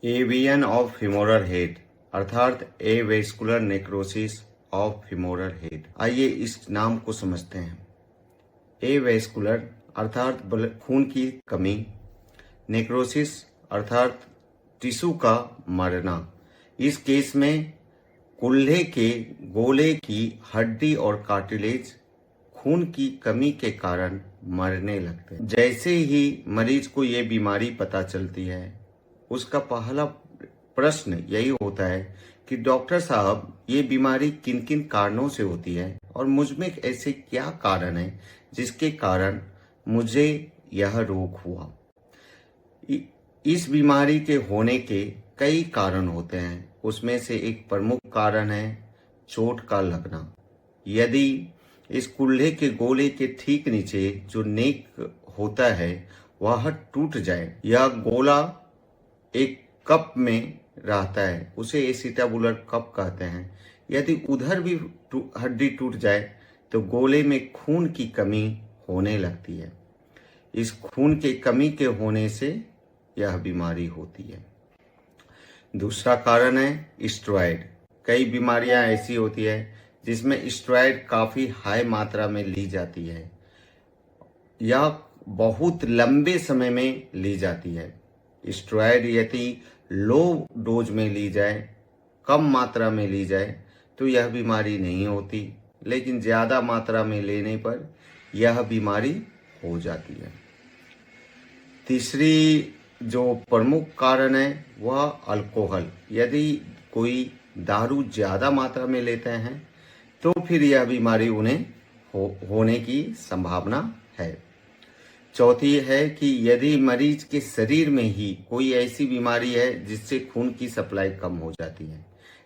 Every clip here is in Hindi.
एवियन ऑफ femoral हेड अर्थात avascular necrosis of femoral head. आइए इस नाम को समझते हैं। एवेस्कुलर अर्थात खून की कमी, नेक्रोसिस अर्थात टिश्यू का मरना। इस केस में कुल्हे के गोले की हड्डी और कार्टिलेज खून की कमी के कारण मरने लगते हैं। जैसे ही मरीज को ये बीमारी पता चलती है, उसका पहला प्रश्न यही होता है कि डॉक्टर साहब, ये बीमारी किन किन कारणों से होती है और मुझ में ऐसे क्या कारण है जिसके कारण मुझे यह रोग हुआ। इस बीमारी के होने के कई कारण होते हैं। उसमें से एक प्रमुख कारण है चोट का लगना। यदि इस कुल्हे के गोले के ठीक नीचे जो नेक होता है वह टूट जाए या गोला एक कप में रहता है, उसे एसिटाबुलर कप कहते हैं। यदि उधर भी हड्डी टूट जाए तो गोले में खून की कमी होने लगती है। इस खून के कमी के होने से यह बीमारी होती है। दूसरा कारण है स्टेरॉयड। कई बीमारियां ऐसी होती है जिसमें स्टेरॉयड काफी हाई मात्रा में ली जाती है या बहुत लंबे समय में ली जाती है। स्टेरॉयड यदि लो डोज में ली जाए, कम मात्रा में ली जाए तो यह बीमारी नहीं होती, लेकिन ज़्यादा मात्रा में लेने पर यह बीमारी हो जाती है। तीसरी जो प्रमुख कारण है वह अल्कोहल। यदि कोई दारू ज़्यादा मात्रा में लेते हैं तो फिर यह बीमारी उन्हें होने की संभावना है। चौथी है कि यदि मरीज के शरीर में ही कोई ऐसी बीमारी है जिससे खून की सप्लाई कम हो जाती है।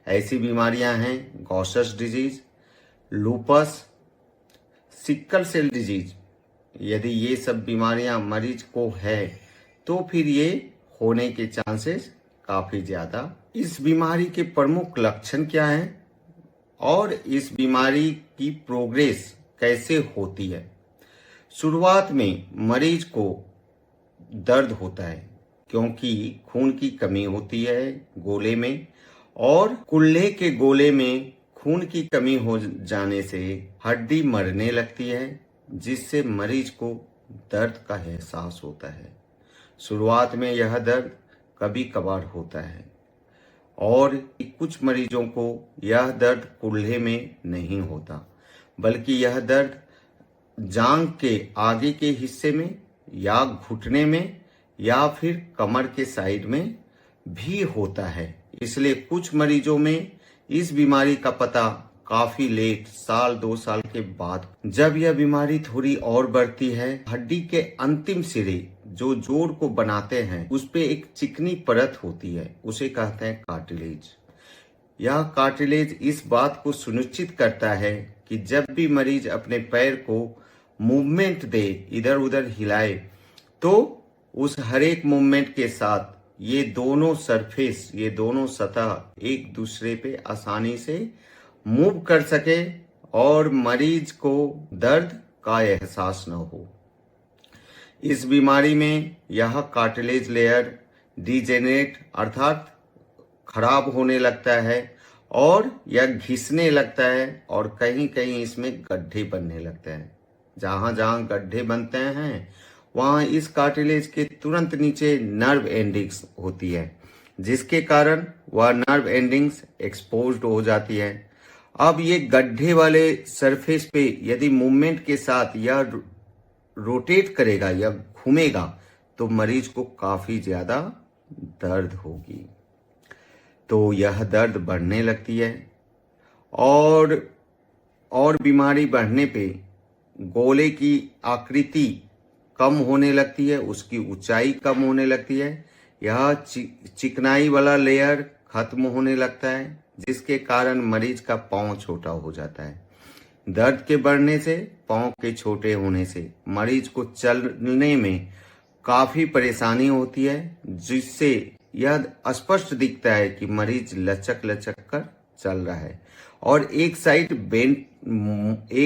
ऐसी बीमारियां हैं Gaucher's disease, lupus, sickle cell disease. यदि ये सब बीमारियां मरीज को है तो फिर ये होने के चांसेस काफी ज्यादा। इस बीमारी के प्रमुख लक्षण क्या हैं और इस बीमारी की प्रोग्रेस कैसे होती है। शुरुआत में मरीज को दर्द होता है क्योंकि खून की कमी होती है गोले में, और कुल्हे के गोले में खून की कमी हो जाने से हड्डी मरने लगती है, जिससे मरीज को दर्द का एहसास होता है। शुरुआत में यह दर्द कभी कभार होता है और कुछ मरीजों को यह दर्द कुल्हे में नहीं होता, बल्कि यह दर्द जांघ के आगे के हिस्से में या घुटने में या फिर कमर के साइड में भी होता है। इसलिए कुछ मरीजों में इस बीमारी का पता काफी लेट, साल 2 साल के बाद। जब यह बीमारी थोड़ी और बढ़ती है, हड्डी के अंतिम सिरे जो जोड़ को बनाते हैं उस पे एक चिकनी परत होती है, उसे कहते हैं कार्टिलेज। यह कार्टिलेज इस बात को सुनिश्चित करता है कि जब भी मरीज अपने पैर को मूवमेंट दे, इधर उधर हिलाए, तो उस हर एक मूवमेंट के साथ ये दोनों सरफेस, ये दोनों सतह एक दूसरे पे आसानी से मूव कर सके और मरीज को दर्द का एहसास न हो। इस बीमारी में यह कार्टिलेज लेयर डिजेनरेट अर्थात खराब होने लगता है और यह घिसने लगता है और कहीं कहीं इसमें गड्ढे बनने लगते हैं। जहां जहां गड्ढे बनते हैं वहां इस कार्टिलेज के तुरंत नीचे नर्व एंडिंग्स होती है, जिसके कारण वह नर्व एंडिंग्स एक्सपोज्ड हो जाती है। अब ये गड्ढे वाले सरफेस पे यदि मूवमेंट के साथ यह रोटेट करेगा या घूमेगा तो मरीज को काफी ज्यादा दर्द होगी। तो यह दर्द बढ़ने लगती है और बीमारी बढ़ने पे गोले की आकृति कम होने लगती है, उसकी ऊंचाई कम होने लगती है। यह चिकनाई वाला लेयर खत्म होने लगता है, जिसके कारण मरीज का पांव छोटा हो जाता है। दर्द के बढ़ने से, पांव के छोटे होने से मरीज को चलने में काफी परेशानी होती है, जिससे यह स्पष्ट दिखता है कि मरीज लचक लचक कर चल रहा है और एक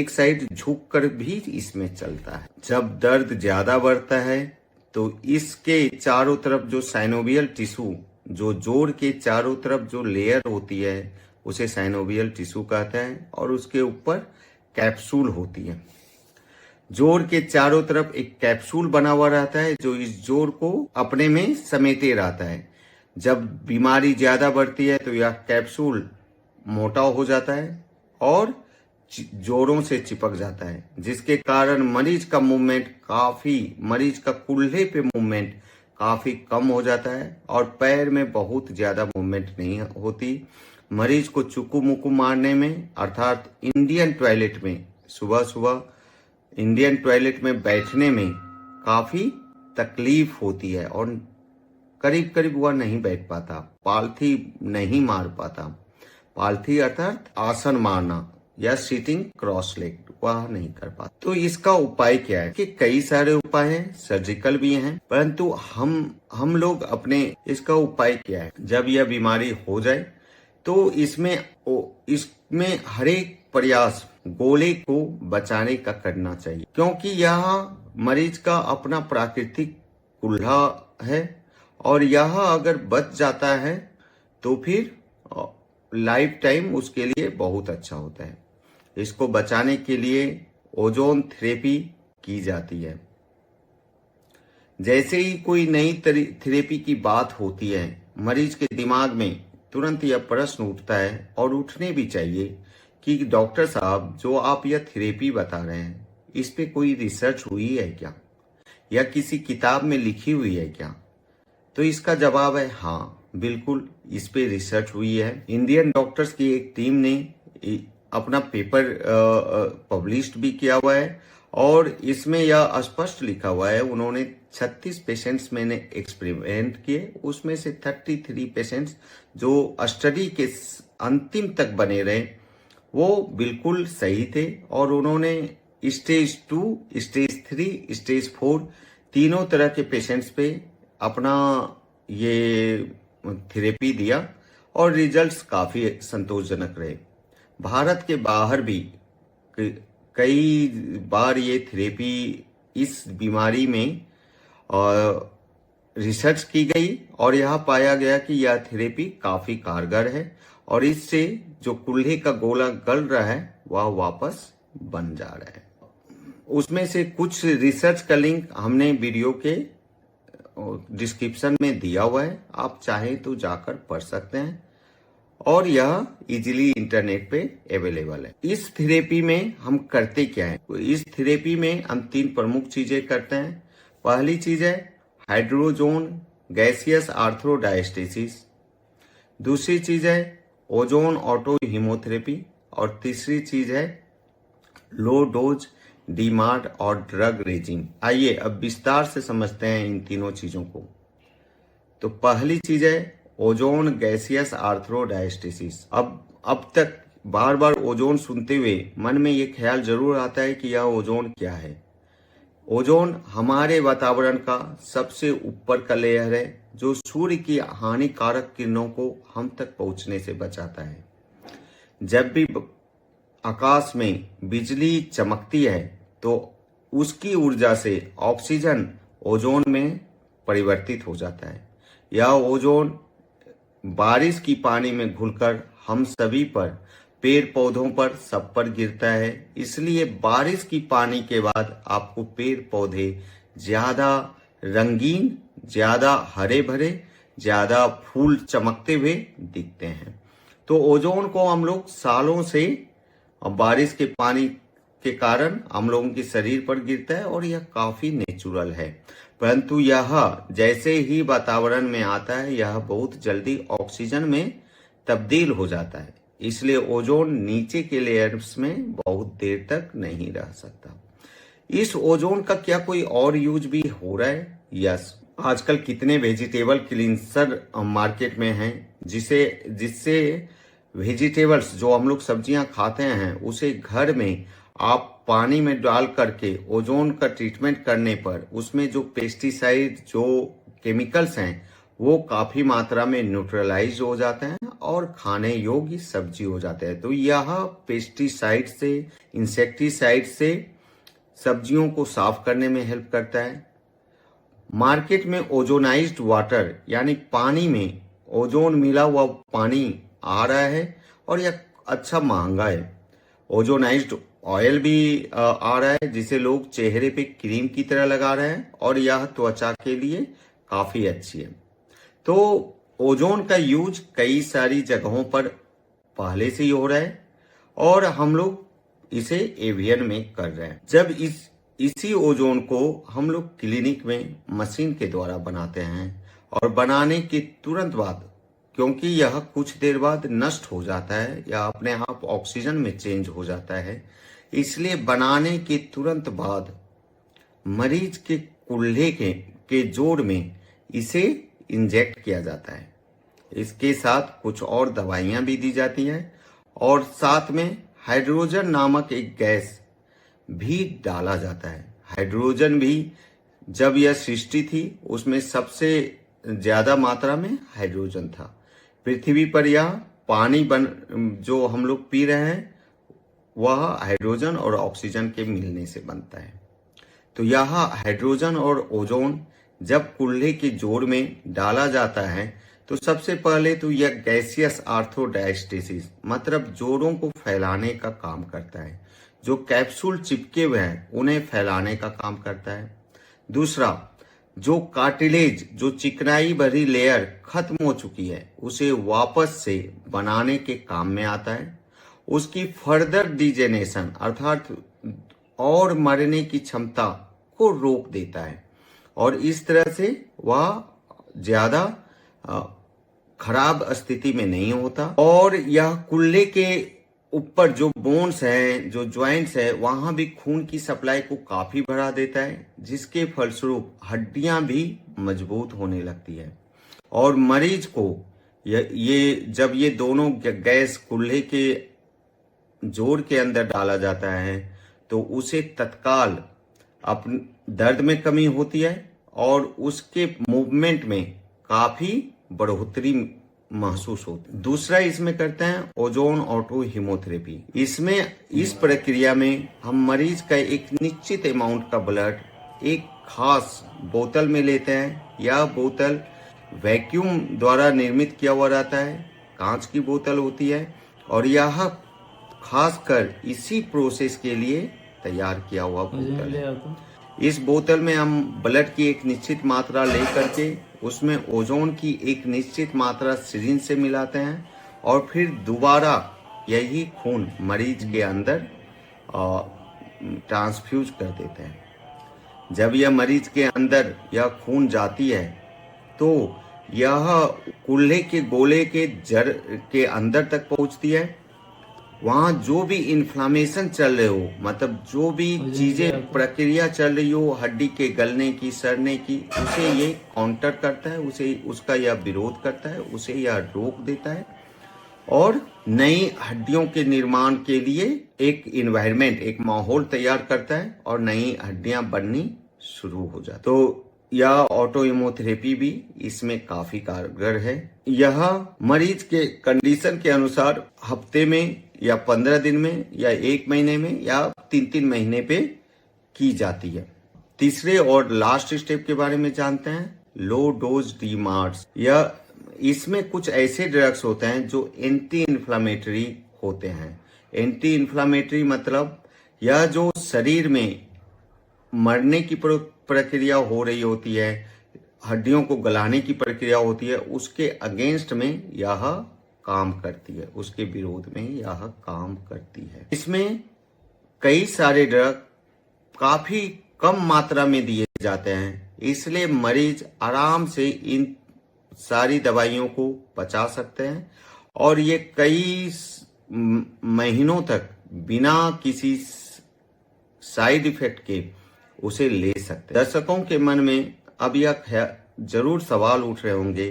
साइड झुक कर भी इसमें चलता है। जब दर्द ज्यादा बढ़ता है तो इसके चारों तरफ जो साइनोवियल टिश्यू जो जोड़ के चारों तरफ जो लेयर होती है उसे साइनोवियल टिश्यू कहते हैं, और उसके ऊपर कैप्सूल होती है। जोड़ के चारों तरफ एक कैप्सूल बना हुआ रहता है जो इस जोड़ को अपने में समेटे रहता है। जब बीमारी ज्यादा बढ़ती है तो यह कैप्सूल मोटा हो जाता है और जोड़ों से चिपक जाता है, जिसके कारण मरीज का कुल्हे पे मूवमेंट काफी कम हो जाता है और पैर में बहुत ज्यादा मूवमेंट नहीं होती। मरीज को चुकू मुकू मारने में अर्थात इंडियन टॉयलेट में सुबह सुबह इंडियन टॉयलेट में बैठने में काफी तकलीफ होती है और करीब करीब वह नहीं बैठ पाता, पालथी नहीं मार पाता। पालथी अर्थात आसन मारना या सिटिंग क्रॉस लेग वह नहीं कर पाता। तो इसका उपाय क्या है कि कई सारे उपाय हैं, सर्जिकल भी हैं, परंतु हम लोग अपने इसका उपाय क्या है, जब यह बीमारी हो जाए तो इसमें हर एक प्रयास गोले को बचाने का करना चाहिए, क्योंकि यह मरीज का अपना प्राकृतिक कुल्हा है और यह अगर बच जाता है तो फिर लाइफ टाइम उसके लिए बहुत अच्छा होता है। इसको बचाने के लिए ओजोन थेरेपी की जाती है। जैसे ही कोई नई थेरेपी की बात होती है, मरीज के दिमाग में तुरंत यह प्रश्न उठता है और उठने भी चाहिए कि डॉक्टर साहब, जो आप यह थेरेपी बता रहे हैं इस पे कोई रिसर्च हुई है क्या, या किसी किताब में लिखी हुई है क्या? तो इसका जवाब है हाँ, बिल्कुल इस पे रिसर्च हुई है। इंडियन डॉक्टर्स की एक टीम ने अपना पेपर पब्लिश्ड भी किया हुआ है और इसमें यह स्पष्ट लिखा हुआ है, उन्होंने 36 पेशेंट्स में एक्सपेरिमेंट किए, उसमें से 33 पेशेंट्स जो स्टडी के अंतिम तक बने रहे वो बिल्कुल सही थे और उन्होंने स्टेज 2, स्टेज 3, स्टेज 4 तीनों तरह के पेशेंट्स पे अपना ये थेरेपी दिया और रिजल्ट्स काफी संतोषजनक रहे। भारत के बाहर भी कई बार ये थेरेपी इस बीमारी में रिसर्च की गई और यह पाया गया कि यह थेरेपी काफी कारगर है और इससे जो कुल्हे का गोला गल रहा है वह वापस बन जा रहा है। उसमें से कुछ रिसर्च का लिंक हमने वीडियो के डिस्क्रिप्शन में दिया हुआ है, आप चाहे तो जाकर पढ़ सकते हैं और यह इजीली इंटरनेट पे अवेलेबल है। इस थेरेपी में हम करते क्या है? इस थेरेपी में हम 3 प्रमुख चीजें करते हैं। पहली चीज है हाइड्रोजोन गैसियस आर्थ्रोडायस्टेसिस, दूसरी चीज है ओजोन ऑटो हीमोथेरेपी और तीसरी चीज है लो डोज डीमार्ड और ड्रग रेजिम। आइए अब विस्तार से समझते हैं इन तीनों चीजों को। तो पहली चीज है ओजोन गैसियस आर्थ्रोडायस्टेसिस। अब तक बार बार ओजोन सुनते हुए मन में ये ख्याल जरूर आता है कि यह ओजोन क्या है। ओजोन हमारे वातावरण का सबसे ऊपर का लेयर है जो सूर्य की हानिकारक किरणों को हम तक पहुंचने से बचाता है। जब भी आकाश में बिजली चमकती है तो उसकी ऊर्जा से ऑक्सीजन ओजोन में परिवर्तित हो जाता है। यह ओजोन बारिश की पानी में घुलकर हम सभी पर, पेड़ पौधों पर, सब पर गिरता है। इसलिए बारिश की पानी के बाद आपको पेड़ पौधे ज्यादा रंगीन, ज्यादा हरे भरे, ज्यादा फूल चमकते हुए दिखते हैं। तो ओजोन को हम लोग सालों से बारिश के पानी के कारण हम लोगों के शरीर पर गिरता है और यह काफी नेचुरल है, परंतु यह जैसे ही वातावरण में आता है यह बहुत जल्दी ऑक्सीजन में तब्दील हो जाता है। इसलिए ओजोन नीचे के लेयर्स में बहुत देर तक नहीं रह सकता। इस ओजोन का क्या कोई और यूज भी हो रहा है? यस, आजकल कितने वेजिटेबल क्लींसर मार्केट में हैं जिससे वेजिटेबल्स जो हम लोग सब्जियां खाते हैं उसे घर में आप पानी में डाल करके ओजोन का ट्रीटमेंट करने पर उसमें जो पेस्टिसाइड, जो केमिकल्स हैं वो काफी मात्रा में न्यूट्रलाइज हो जाते हैं और खाने योग्य सब्जी हो जाते हैं। तो यह पेस्टिसाइड से, इंसेक्टिसाइड से सब्जियों को साफ करने में हेल्प करता है। मार्केट में ओजोनाइज्ड वाटर यानी पानी में ओजोन मिला हुआ पानी आ रहा है और यह अच्छा महंगा है। ओजोनाइज्ड ऑयल भी आ रहा है जिसे लोग चेहरे पे क्रीम की तरह लगा रहे हैं और यह त्वचा के लिए काफी अच्छी है। तो ओजोन का यूज कई सारी जगहों पर पहले से ही हो रहा है और हम लोग इसे एवियन में कर रहे हैं। जब इसी ओजोन को हम लोग क्लिनिक में मशीन के द्वारा बनाते हैं और बनाने के तुरंत बाद, क्योंकि यह कुछ देर बाद नष्ट हो जाता है या अपने आप ऑक्सीजन में चेंज हो जाता है, इसलिए बनाने के तुरंत बाद मरीज के कुल्हे के जोड़ में इसे इंजेक्ट किया जाता है। इसके साथ कुछ और दवाइयां भी दी जाती हैं और साथ में हाइड्रोजन नामक एक गैस भी डाला जाता है। हाइड्रोजन भी जब यह सृष्टि थी उसमें सबसे ज्यादा मात्रा में हाइड्रोजन था। पृथ्वी पर यह पानी जो हम लोग पी रहे हैं वह हाइड्रोजन और ऑक्सीजन के मिलने से बनता है। तो यह हाइड्रोजन और ओजोन जब कुल्हे के जोड़ में डाला जाता है तो सबसे पहले तो यह गैसियस आर्थोडायस्टेसिस मतलब जोड़ों को फैलाने का काम करता है। जो कैप्सूल चिपके हुए हैं उन्हें फैलाने का काम करता है। दूसरा, जो कार्टिलेज जो चिकनाई भरी लेयर खत्म हो चुकी है उसे वापस से बनाने के काम में आता है। उसकी फर्दर डिजेनेशन अर्थात और मरने की क्षमता को रोक देता है और इस तरह से वह ज्यादा खराब स्थिति में नहीं होता। और यह कुल्हे के ऊपर जो बोन्स हैं, जो ज्वाइंट्स है, वहां भी खून की सप्लाई को काफी बढ़ा देता है जिसके फलस्वरूप हड्डियां भी मजबूत होने लगती है। और मरीज को जब ये दोनों गैस कुल्हे के जोड़ के अंदर डाला जाता है तो उसे तत्काल अपने दर्द में कमी होती है और उसके मूवमेंट में काफी बढ़ोतरी महसूस होती है। दूसरा इसमें करते हैं ओजोन ऑटो हीमोथेरेपी। इसमें इस प्रक्रिया में हम मरीज का एक निश्चित अमाउंट का ब्लड एक खास बोतल में लेते हैं। यह बोतल वैक्यूम द्वारा निर्मित किया हुआ रहता है, कांच की बोतल होती है और यह खासकर इसी प्रोसेस के लिए तैयार किया हुआ बोतल है। इस बोतल में हम ब्लड की एक निश्चित मात्रा लेकर के उसमें ओजोन की एक निश्चित मात्रा सिरिंज से मिलाते हैं और फिर दोबारा यही खून मरीज के अंदर ट्रांसफ्यूज कर देते हैं। जब यह मरीज के अंदर यह खून जाती है तो यह कुल्हे के गोले के जड़ के अंदर तक पहुंचती है। वहां जो भी इन्फ्लामेशन चल रहे हो, मतलब जो भी चीजें प्रक्रिया चल रही हो हड्डी के गलने की, सड़ने की, उसे ये काउंटर करता है, उसे उसका यह विरोध करता है, उसे यह रोक देता है और नई हड्डियों के निर्माण के लिए एक इन्वायरमेंट, एक माहौल तैयार करता है और नई हड्डियां बननी शुरू हो जाती। तो यह ऑटो हीमोथेरेपी भी इसमें काफी कारगर है। यह मरीज के कंडीशन के अनुसार हफ्ते में या 15 दिन में या 1 महीने में या 3-3 महीने पे की जाती है। तीसरे और लास्ट स्टेप के बारे में जानते हैं, लो डोज डीमार्स। यह इसमें कुछ ऐसे ड्रग्स होते हैं जो एंटी इन्फ्लामेटरी होते हैं। एंटी इन्फ्लामेटरी मतलब यह जो शरीर में मरने की प्रक्रिया हो रही होती है, हड्डियों को गलाने की प्रक्रिया होती है, उसके अगेंस्ट में यह काम करती है, उसके विरोध में यह काम करती है। इसमें कई सारे ड्रग काफी कम मात्रा में दिए जाते हैं, इसलिए मरीज आराम से इन सारी दवाइयों को पचा सकते हैं और ये कई महीनों तक बिना किसी साइड इफेक्ट के उसे ले सकते हैं। दर्शकों के मन में अब यह जरूर सवाल उठ रहे होंगे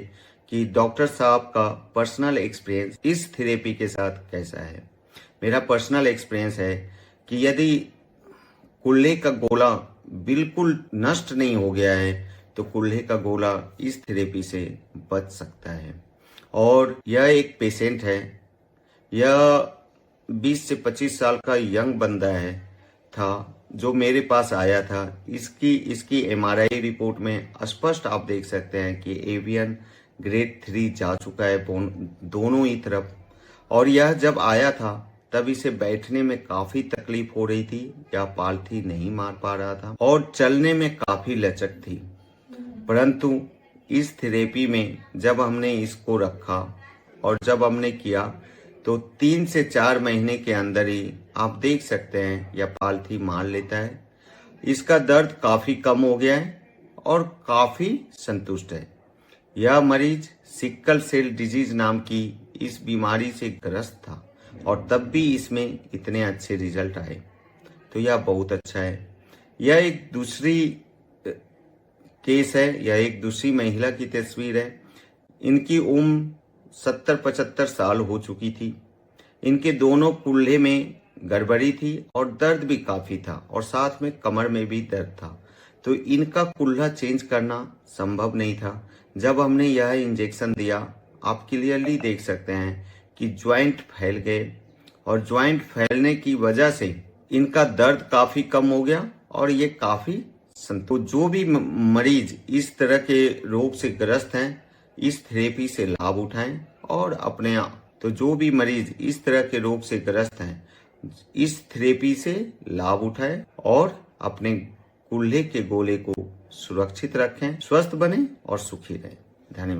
कि डॉक्टर साहब का पर्सनल एक्सपीरियंस इस थेरेपी के साथ कैसा है। मेरा पर्सनल एक्सपीरियंस है कि यदि कुल्हे का गोला बिल्कुल नष्ट नहीं हो गया है तो कुल्हे का गोला इस थेरेपी से बच सकता है। और यह एक पेशेंट है, यह 20 से 25 साल का यंग बंदा था जो मेरे पास आया था। इसकी MRI रिपोर्ट में स्पष्ट आप देख सकते हैं कि एवियन ग्रेड 3 जा चुका है दोनों ही तरफ। और यह जब आया था तब इसे बैठने में काफी तकलीफ हो रही थी, या पालथी नहीं मार पा रहा था और चलने में काफी लचक थी। परंतु इस थेरेपी में जब हमने इसको रखा और जब हमने किया तो 3 से 4 महीने के अंदर ही आप देख सकते हैं यह पालथी मार लेता है। इसका दर्द काफी कम हो गया है और काफी संतुष्ट है। यह मरीज सिकल सेल डिजीज नाम की इस बीमारी से ग्रस्त था और तब भी इसमें इतने अच्छे रिजल्ट आए, तो यह बहुत अच्छा है। यह एक दूसरी केस है, यह एक दूसरी महिला की तस्वीर है। इनकी उम्र 70-75 साल हो चुकी थी। इनके दोनों कुल्हे में गड़बड़ी थी और दर्द भी काफी था और साथ में कमर में भी दर्द था, तो इनका कुल्हा चेंज करना संभव नहीं था। जब हमने यह इंजेक्शन दिया, आप क्लियरली देख सकते हैं कि ज्वाइंट फैल गए और ज्वाइंट फैलने की वजह से इनका दर्द काफी कम हो गया और ये काफी तो जो भी मरीज इस तरह के रोग से ग्रस्त हैं, इस थेरेपी से लाभ उठाएं और अपने तो जो भी मरीज इस तरह के रोग से ग्रस्त हैं, इस थेरेपी से लाभ उठाएं और अपने कुल्हे के गोले को सुरक्षित रखें, स्वस्थ बने और सुखी रहें। धन्यवाद।